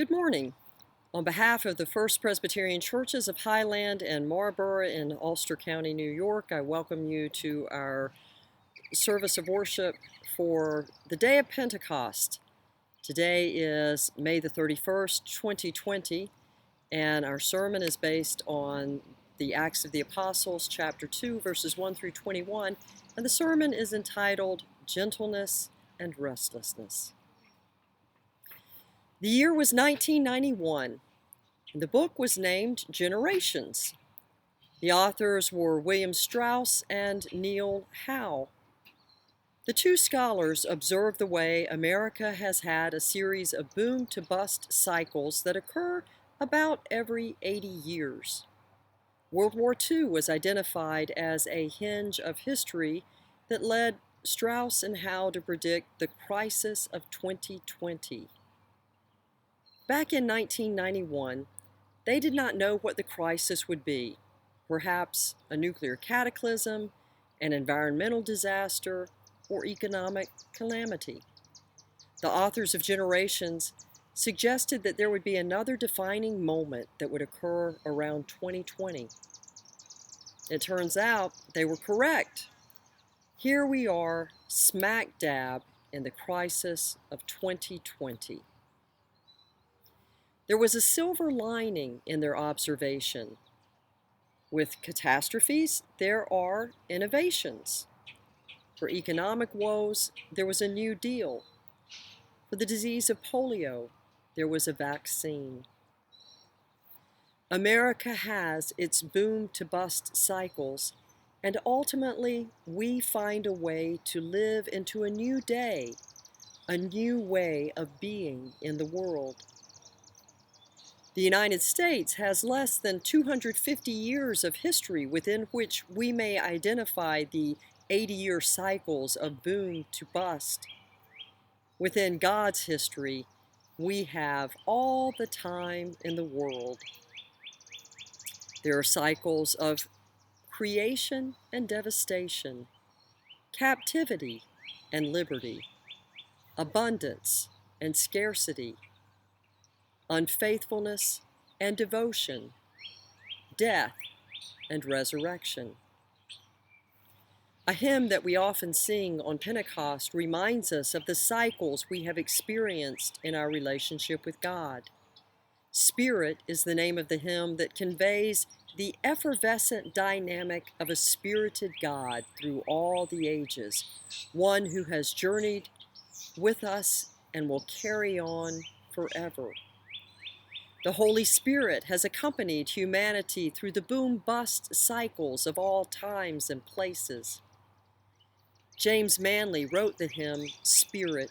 Good morning. On behalf of the First Presbyterian Churches of Highland and Marlborough in Ulster County, New York, I welcome you to our service of worship for the day of Pentecost. Today is May the 31st, 2020, and our sermon is based on the Acts of the Apostles, chapter 2, verses 1 through 21, and the sermon is entitled Gentleness and Restlessness. The year was 1991, and the book was named Generations. The authors were William Strauss and Neil Howe. The two scholars observed the way America has had a series of boom-to-bust cycles that occur about every 80 years. World War II was identified as a hinge of history that led Strauss and Howe to predict the crisis of 2020. Back in 1991, they did not know what the crisis would be. Perhaps a nuclear cataclysm, an environmental disaster, or economic calamity. The authors of Generations suggested that there would be another defining moment that would occur around 2020. It turns out they were correct. Here we are, smack dab in the crisis of 2020. There was a silver lining in their observation. With catastrophes, there are innovations. For economic woes, there was a New Deal. For the disease of polio, there was a vaccine. America has its boom-to-bust cycles, and ultimately we find a way to live into a new day, a new way of being in the world. The United States has less than 250 years of history within which we may identify the 80-year cycles of boom to bust. Within God's history, we have all the time in the world. There are cycles of creation and devastation, captivity and liberty, abundance and scarcity, unfaithfulness and devotion, death and resurrection. A hymn that we often sing on Pentecost reminds us of the cycles we have experienced in our relationship with God. Spirit is the name of the hymn that conveys the effervescent dynamic of a spirited God through all the ages, one who has journeyed with us and will carry on forever. The Holy Spirit has accompanied humanity through the boom-bust cycles of all times and places. James Manley wrote the hymn, Spirit,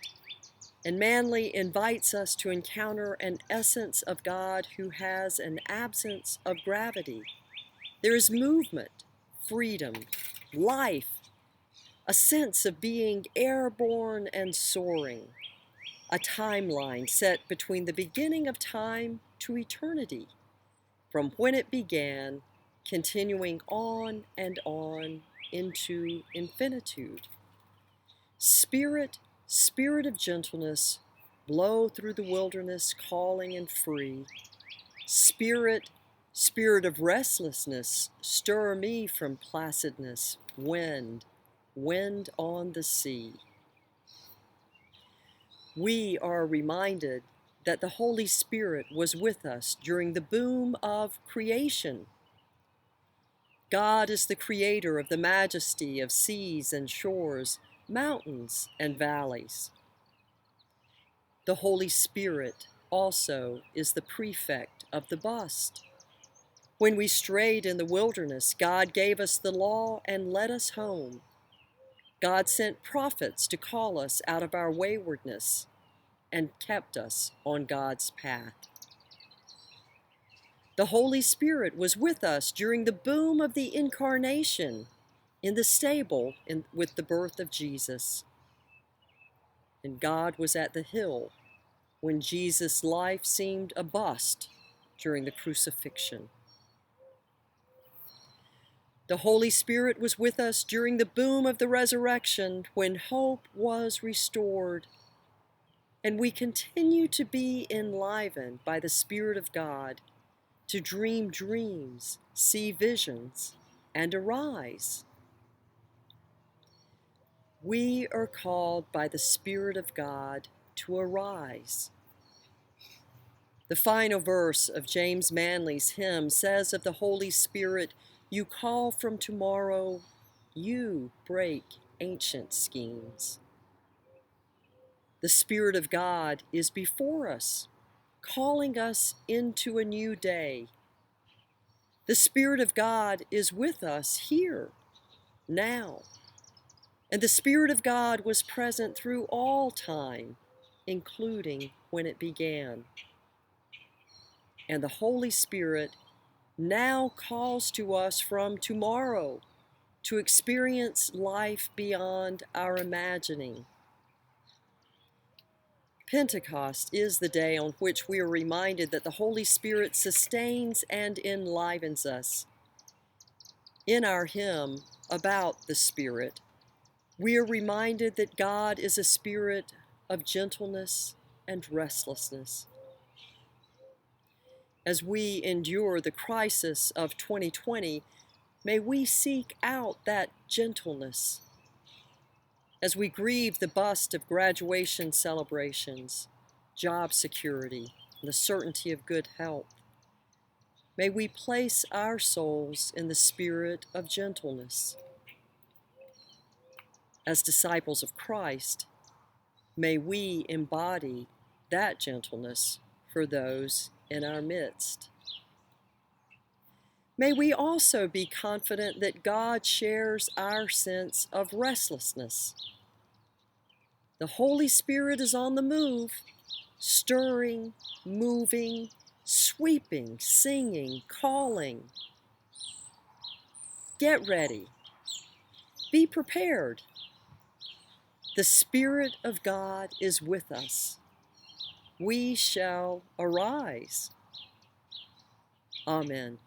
and Manley invites us to encounter an essence of God who has an absence of gravity. There is movement, freedom, life, a sense of being airborne and soaring, a timeline set between the beginning of time to eternity, from when it began, continuing on and on into infinitude. Spirit, Spirit of gentleness, blow through the wilderness, calling and free. Spirit, Spirit of restlessness, stir me from placidness, wind, wind on the sea. We are reminded that the Holy Spirit was with us during the boom of creation. God is the creator of the majesty of seas and shores, mountains and valleys. The Holy Spirit also is the prefect of the bust. When we strayed in the wilderness, God gave us the law and led us home. God sent prophets to call us out of our waywardness and kept us on God's path. The Holy Spirit was with us during the boom of the incarnation in the stable with the birth of Jesus. And God was at the hill when Jesus' life seemed a bust during the crucifixion. The Holy Spirit was with us during the boom of the resurrection when hope was restored. and we continue to be enlivened by the Spirit of God to dream dreams, see visions, and arise. We are called by the Spirit of God to arise. The final verse of James Manley's hymn says of the Holy Spirit, "You call from tomorrow, you break ancient schemes." The Spirit of God is before us, calling us into a new day. The Spirit of God is with us here, now. And the Spirit of God was present through all time, including when it began. And the Holy Spirit now calls to us from tomorrow to experience life beyond our imagining. Pentecost is the day on which we are reminded that the Holy Spirit sustains and enlivens us. In our hymn about the Spirit, we are reminded that God is a spirit of gentleness and restlessness. As we endure the crisis of 2020, may we seek out that gentleness. As we grieve the bust of graduation celebrations, job security, and the certainty of good health, may we place our souls in the spirit of gentleness. As disciples of Christ, may we embody that gentleness for those in our midst. May we also be confident that God shares our sense of restlessness. The Holy Spirit is on the move, stirring, moving, sweeping, singing, calling. Get ready. Be prepared. The Spirit of God is with us. We shall arise. Amen.